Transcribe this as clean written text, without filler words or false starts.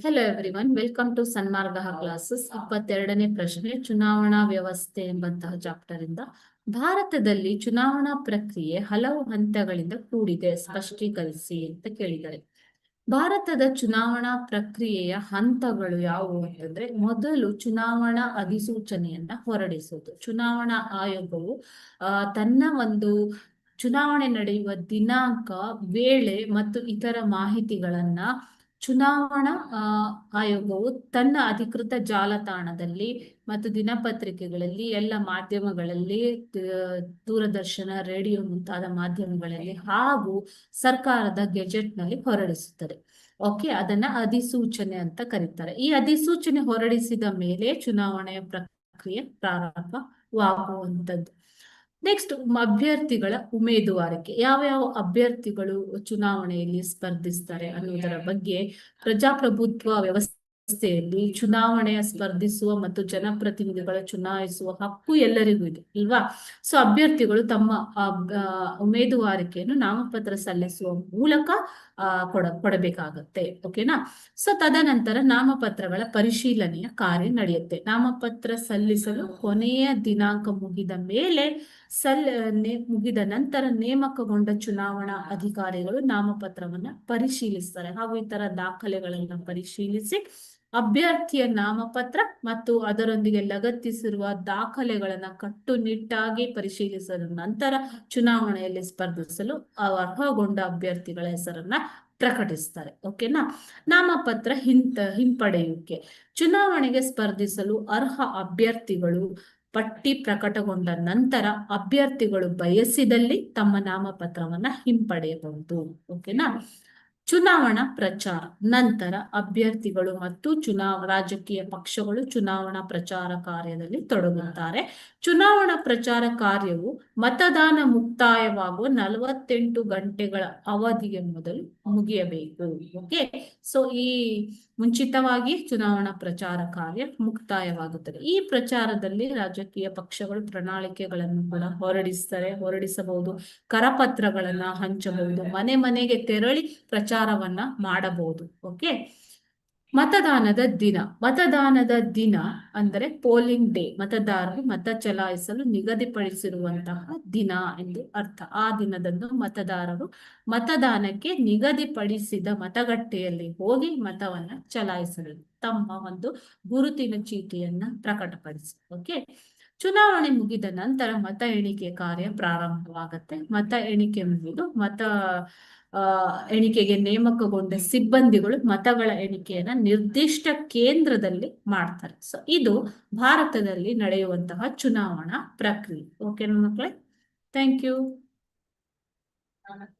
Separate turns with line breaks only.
Hello everyone, welcome to Sanmarga classes. 22ನೇ ಪ್ರಶ್ನೆ, ಚುನಾವಣಾ ವ್ಯವಸ್ಥೆ ಎಂಬಂತಹ ಚಾಪ್ಟರ್ ಇಂದ. ಭಾರತದಲ್ಲಿ ಚುನಾವಣಾ ಪ್ರಕ್ರಿಯೆ ಹಲವು ಹಂತಗಳಿಂದ ಕೂಡಿದೆ, ಸ್ಪಷ್ಟೀಕರಿಸಿ ಅಂತ ಕೇಳಿದ್ದಾರೆ. ಭಾರತದ ಚುನಾವಣಾ ಪ್ರಕ್ರಿಯೆಯ ಹಂತಗಳು ಯಾವುವು ಅಂತಂದ್ರೆ, ಮೊದಲು ಚುನಾವಣಾ ಅಧಿಸೂಚನೆಯನ್ನ ಹೊರಡಿಸುವುದು. ಚುನಾವಣಾ ಆಯೋಗವು ತನ್ನ ಒಂದು ಚುನಾವಣೆ ನಡೆಯುವ ದಿನಾಂಕ, ವೇಳೆ ಮತ್ತು ಇತರ ಮಾಹಿತಿಗಳನ್ನ ಚುನಾವಣಾ ಆಯೋಗವು ತನ್ನ ಅಧಿಕೃತ ಜಾಲತಾಣದಲ್ಲಿ ಮತ್ತು ದಿನಪತ್ರಿಕೆಗಳಲ್ಲಿ, ಎಲ್ಲ ಮಾಧ್ಯಮಗಳಲ್ಲಿ, ದೂರದರ್ಶನ, ರೇಡಿಯೋ ಮುಂತಾದ ಮಾಧ್ಯಮಗಳಲ್ಲಿ ಹಾಗೂ ಸರ್ಕಾರದ ಗೆಜೆಟ್ ನಲ್ಲಿ ಹೊರಡಿಸುತ್ತದೆ. ಓಕೆ, ಅದನ್ನ ಅಧಿಸೂಚನೆ ಅಂತ ಕರೀತಾರೆ. ಈ ಅಧಿಸೂಚನೆ ಹೊರಡಿಸಿದ ಮೇಲೆ ಚುನಾವಣೆಯ ಪ್ರಕ್ರಿಯೆ ಪ್ರಾರಂಭವಾಗುವಂಥದ್ದು. ನೆಕ್ಸ್ಟ್, ಅಭ್ಯರ್ಥಿಗಳ ಉಮೇದುವಾರಿಕೆ. ಯಾವ ಅಭ್ಯರ್ಥಿಗಳು ಚುನಾವಣೆಯಲ್ಲಿ ಸ್ಪರ್ಧಿಸ್ತಾರೆ ಅನ್ನೋದರ ಬಗ್ಗೆ ಪ್ರಜಾಪ್ರಭುತ್ವ ವ್ಯವಸ್ಥೆಯಲ್ಲಿ ಚುನಾವಣೆಯ ಸ್ಪರ್ಧಿಸುವ ಮತ್ತು ಜನಪ್ರತಿನಿಧಿಗಳ ಚುನಾಯಿಸುವ ಹಕ್ಕು ಎಲ್ಲರಿಗೂ ಇದೆ ಅಲ್ವಾ. ಸೊ ಅಭ್ಯರ್ಥಿಗಳು ತಮ್ಮ ಉಮೇದುವಾರಿಕೆಯನ್ನು ನಾಮಪತ್ರ ಸಲ್ಲಿಸುವ ಮೂಲಕ ಕೊಡಬೇಕಾಗತ್ತೆ. ಓಕೆನಾ. ಸೊ ತದನಂತರ ನಾಮಪತ್ರಗಳ ಪರಿಶೀಲನೆಯ ಕಾರ್ಯ ನಡೆಯುತ್ತೆ. ನಾಮಪತ್ರ ಸಲ್ಲಿಸಲು ಕೊನೆಯ ದಿನಾಂಕ ಮುಗಿದ ಮೇಲೆ ಮುಗಿದ ನಂತರ ನೇಮಕಗೊಂಡ ಚುನಾವಣಾ ಅಧಿಕಾರಿಗಳು ನಾಮಪತ್ರವನ್ನ ಪರಿಶೀಲಿಸ್ತಾರೆ ಹಾಗೂ ಇತರ ದಾಖಲೆಗಳನ್ನ ಪರಿಶೀಲಿಸಿ ಅಭ್ಯರ್ಥಿಯ ನಾಮಪತ್ರ ಮತ್ತು ಅದರೊಂದಿಗೆ ಲಗತ್ತಿಸಿರುವ ದಾಖಲೆಗಳನ್ನ ಕಟ್ಟುನಿಟ್ಟಾಗಿ ಪರಿಶೀಲಿಸಿದ ನಂತರ ಚುನಾವಣೆಯಲ್ಲಿ ಸ್ಪರ್ಧಿಸಲು ಅರ್ಹಗೊಂಡ ಅಭ್ಯರ್ಥಿಗಳ ಹೆಸರನ್ನ ಪ್ರಕಟಿಸ್ತಾರೆ. ಓಕೆನಾ. ನಾಮಪತ್ರ ಹಿಂಪಡೆಯುವಿಕೆ. ಚುನಾವಣೆಗೆ ಸ್ಪರ್ಧಿಸಲು ಅರ್ಹ ಅಭ್ಯರ್ಥಿಗಳು ಪಟ್ಟಿ ಪ್ರಕಟಗೊಂಡ ನಂತರ ಅಭ್ಯರ್ಥಿಗಳು ಬಯಸಿದಲ್ಲಿ ತಮ್ಮ ನಾಮಪತ್ರವನ್ನ ಹಿಂಪಡೆಯಬಹುದು. ಓಕೆನಾ. ಚುನಾವಣಾ ಪ್ರಚಾರ ನಂತರ ಅಭ್ಯರ್ಥಿಗಳು ಮತ್ತು ರಾಜಕೀಯ ಪಕ್ಷಗಳು ಚುನಾವಣಾ ಪ್ರಚಾರ ಕಾರ್ಯದಲ್ಲಿ ತೊಡಗುತ್ತಾರೆ. ಚುನಾವಣಾ ಪ್ರಚಾರ ಕಾರ್ಯವು ಮತದಾನ ಮುಕ್ತಾಯವಾಗುವ 48 ಗಂಟೆಗಳ ಅವಧಿಗೆ ಮೊದಲು ಮುಗಿಯಬೇಕು. ಓಕೆ. ಸೊ ಈ ಮುಂಚಿತವಾಗಿ ಚುನಾವಣಾ ಪ್ರಚಾರ ಕಾರ್ಯ ಮುಕ್ತಾಯವಾಗುತ್ತದೆ. ಈ ಪ್ರಚಾರದಲ್ಲಿ ರಾಜಕೀಯ ಪಕ್ಷಗಳು ಪ್ರಣಾಳಿಕೆಗಳನ್ನು ಕೂಡ ಹೊರಡಿಸಬಹುದು, ಕರಪತ್ರಗಳನ್ನ ಹಂಚಬಹುದು, ಮನೆ ಮನೆಗೆ ತೆರಳಿ ಪ್ರಚಾರವನ್ನ ಮಾಡಬಹುದು. ಓಕೆ. ಮತದಾನದ ದಿನ ಅಂದರೆ ಪೋಲಿಂಗ್ ಡೇ, ಮತದಾರರು ಮತ ಚಲಾಯಿಸಲು ನಿಗದಿಪಡಿಸಿರುವಂತಹ ದಿನ ಎಂದು ಅರ್ಥ. ಆ ದಿನದಂದು ಮತದಾರರು ಮತದಾನಕ್ಕೆ ನಿಗದಿಪಡಿಸಿದ ಮತಗಟ್ಟೆಯಲ್ಲಿ ಹೋಗಿ ಮತವನ್ನ ಚಲಾಯಿಸಲು ತಮ್ಮ ಒಂದು ಗುರುತಿನ ಚೀಟಿಯನ್ನ ಪ್ರಕಟಪಡಿಸಿ. ಓಕೆ. ಚುನಾವಣೆ ಮುಗಿದ ನಂತರ ಮತ ಎಣಿಕೆ ಕಾರ್ಯ ಪ್ರಾರಂಭವಾಗುತ್ತೆ. ಮತ ಎಣಿಕೆ ಮುಗಿದು ಎಣಿಕೆಗೆ ನೇಮಕಗೊಂಡ ಸಿಬ್ಬಂದಿಗಳು ಮತಗಳ ಎಣಿಕೆಯನ್ನ ನಿರ್ದಿಷ್ಟ ಕೇಂದ್ರದಲ್ಲಿ ಮಾಡ್ತಾರೆ. ಸೊ ಇದು ಭಾರತದಲ್ಲಿ ನಡೆಯುವಂತಹ ಚುನಾವಣಾ ಪ್ರಕ್ರಿಯೆ. ಓಕೆ ಮಕ್ಕಳೇ, ಥ್ಯಾಂಕ್ ಯು.